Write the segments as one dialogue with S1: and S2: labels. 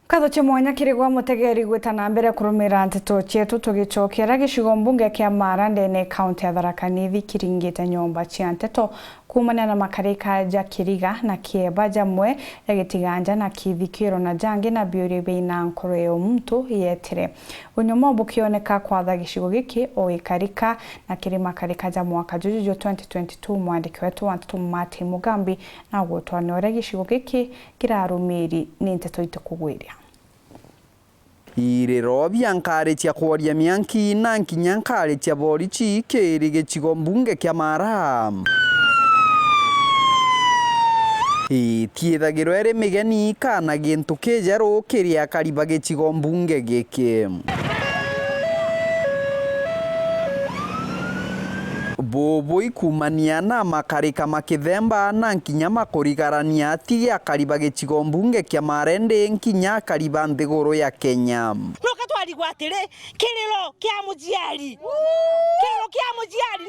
S1: Katho cha mwanya kirigwa mutegeri gwitana mbere kurumira nteto cietu tugichokera gicigo mbunge kia Marande ne county ya Tharaka Nithi kiringite nyomba cia nteto kumana na makarika ja Kiriga na Kieba jamwe ya gitiganja na Kithikiro na jangi na biuri beina nkoro ya mtu yetire unyomo bukioneka kwa gicigo giki o ikarika na kiri makarika ja mwaka juju 2022 mwandiki wetu Antutu Mati Mugambi na gutwanore gicigo giki kirarumiri ni nteto itukugwiria
S2: irero byankare cia kwaria mianki na nkinyankare cia borichi kiri gicigo mbunge kia Mara tiethagirwo ere migeni kana gintu kijeru kiria kariba gicigo mbunge giki bobo ikumania na makarika makithemba na nkinya makurigarania ati akariba gicigo mbunge kia Marende nkinya kariba nthiguru ya Kenya
S3: nuka twarigwa atiri kiriro kia mujiari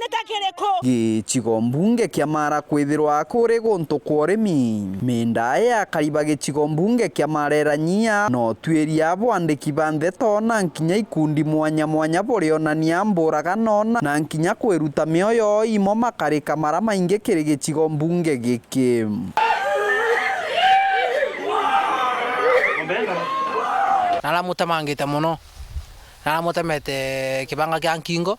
S3: netakireko
S2: gicigo mbunge kia Mara kwithirwa kuri guntu kwa urimi minda ya kariba gicigo mbunge kia Mareranyia no tweria bwandiki bandeto na nkinya ikundi mwanya mwanya borionania mburagano na nkinya kwiruta mioyo imo makarika mara maingi kiri gicigo mbunge giki
S4: naramutemangite muno naramutemete kibanga kia nkingo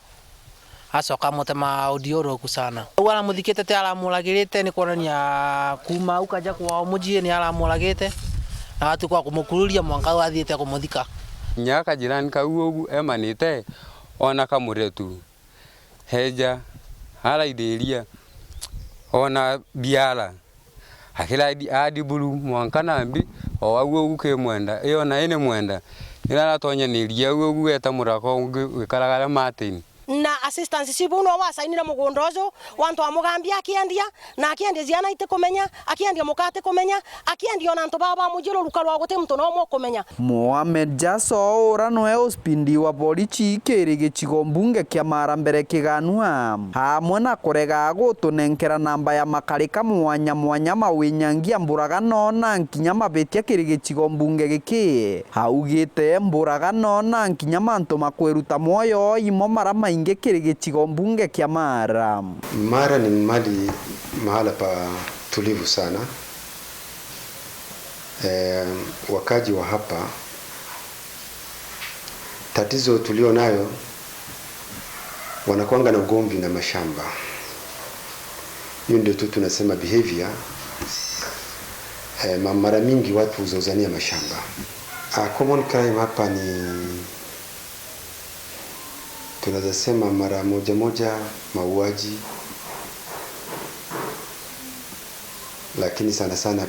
S4: asoka mutema audio roku sana wana muthikite te aramuragirite ni kuonania kuma ukaja kwa mujie ni aramuragite na watu kwa kumukururia mwanka wathiite kumuthika
S5: nyaka jirani kaugu emanite ona kamuretu heja hala idelia ona biala akila adi bulu mwanka nambi o agu ke mwenda iyo na ene mwenda ila tonya ni lia agu eta murako wikaragara matini
S3: na assistance sibuno wasainira mugundozo wantu amugambia akiendia na akiendia ziana ite kumenya akiendia mukate kumenya akiendia na nto baba mujiro lukalwa gote mtu no mo kumenya
S2: Mohamed Jaso urano ospindi wa borichi kiri gicigo mbunge kia Mara mbere kiganua hamwe na kurega gutunenkera namba ya makarika mwanya mwanya mawinyangia mburagano na nkinya mabetia kiri gicigo mbunge giki haugite mburagano na nkinya mantu makweruta moyo imo mara inge kiri gicigo mbunge kia Mara.
S6: Mara ni mahala pa tulivu sana. Wakaji wa hapa tatizo tulio nayo wanakuanga na ugomvi na mashamba. Hiyo ndio tu tunasema behavior. Mara mingi watu huzozania mashamba. Common crime hapa ni tunaweza sema mara moja mauaji, lakini sana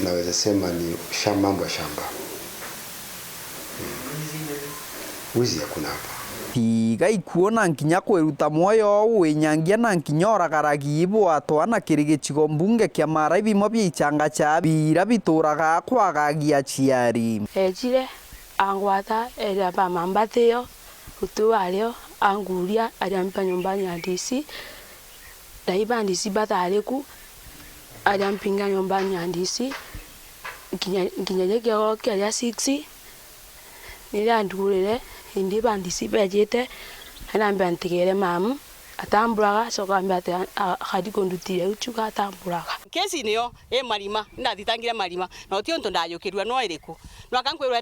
S6: naweza sema ni mambo ya shamba. Wizi hakuna hapa.
S2: Tiga ikuona nkinya kwiruta moyo winyangia na nkinya oragaragi ibo atwana kiri gicigo mbunge kia Mara ibimo byichanga cha bira bituraga kwagagia ciari
S7: ejire angwata era ba mambateyo utu alio anguria aliampa nyumbani ya DC daiba DC bataleku aliampinga nyumbani ya DC kinyaje kwa ya 6 niliandurele indi bandisi bejete anambia ntigere mamu atamburaga sokambia ate hadi kondutire uchuka atamburaga
S3: kesi niyo marima ndathitangire marima no ti untu ndayukirwa no iriku no akankwirwa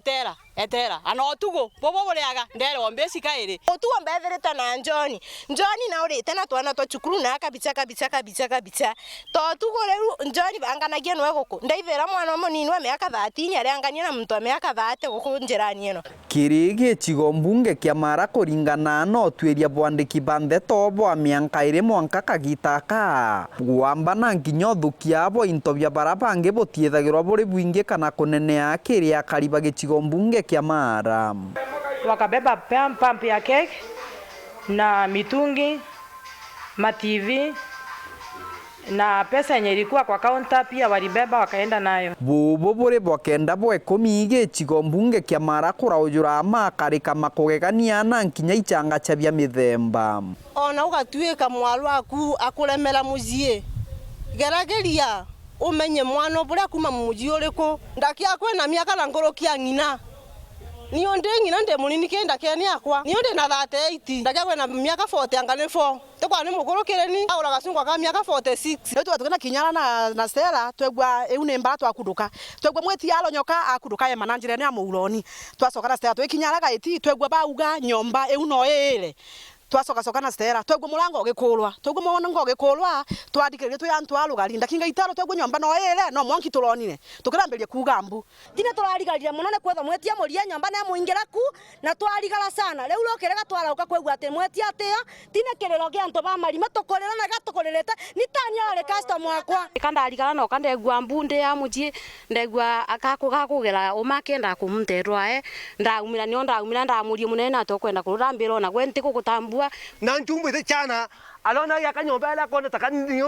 S3: etera ana otugo bobo boreaga ndere ombesi kaire otugo mbetherete na Njoni na urite na twana to chukuru na kabisa to tugo leru Njoni banganagia no guku ndaithera mwana munini miaka 30 ari angania na muntu miaka 30 guku njirani eno
S2: kiri gicigo mbunge kia Mara kuringana no tweria bwandiki bandeto bwa mianka ire mwanka kagitaka gwamba na nkinyo thukia abo into bya barabange botiethagirwa buri bwingi kana kunenea kiri akariba gicigo mbunge kia Mara
S8: wakabeba pump ya kek na mitungi TV na pesa yenye ilikuwa kwa kaunta pia walibeba wakaenda nayo.
S2: Bobo bore bwakenda bwe komige gicigo mbunge kia Mara kuraujura makarika makugegania na nkinya ichanga cha bya mithemba
S3: ona ugatuika mwalu aku akuremera muzie gerageria umenye mwana bure kuma mumuji uriko ndakia kwena miaka na ngorokia ngina niyo ndi ngina ndi munini kenda keni akwa niyo ndi na 38 ndakia kwena miaka 40 angane 4 tekwa ni mugorokere ni aura gasungwa ka miaka 46
S9: ndio tukena kinyana na Stella twegwa eune mbara twakuduka twegwa mweti yalo nyoka akuduka ye mananjire ni amuloni twasoka na Stella twekinyara gaiti twegwa bauga nyomba euno ele twasoka na Stella twegwa mulango gikulwa twegwa muhono ngo gikulwa twadikire twayantu alugarinda kinga itaro twegwa nyomba no ele no mwanki tulonire tukiramberia kugambu
S10: tine turarigarira muno ne kwetha mwetia muria nyomba na muingira ku na twarigara sana riu lokirega twara ukakwegwa ate mwetia atia tine kirero gia antu ba marima tukorera na gatukorerete ni tanyare customer akwa
S7: kandarigara no kandegwa mbunde ya muji ndegwa akakugera umakenda kumterwa ndaumira nio ndaumira ndamurie munene atokwenda kurambiro na gwenti kugutambua
S11: na nchumbite chana alona ya kanyomba la kona takani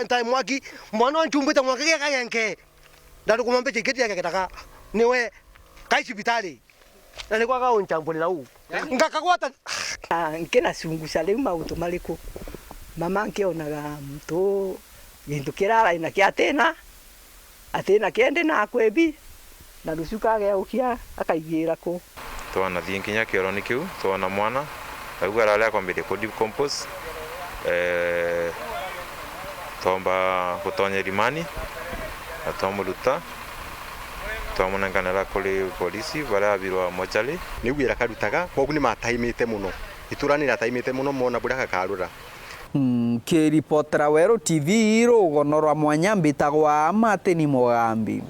S11: nta mwaki mwana nchumbite mwaki ya kanyanke ndaru kumambe chiketi yake kitaka niwe kai hospitali na ni kwa ka unchambulira u ngakakwata
S12: nkena sungusha leo mauto maliko mama nkionaga mtu gintu kirara ina kia atena kende na kwebi na rusuka ge ukia akaigira ko
S13: twana thienkinya kioroni kiu twana mwana auga rale kwambire ko decompose tomba kutonya rimani atomuruta twamunenganira kuri polisi barabirwa mochali
S6: nigwira karutaga kogu ni mataimite muno ituranira taimite muno mona buraka karura
S2: Kiripotera Wero TV rugono rwa mwanya mbitagwa Martin Mugambi.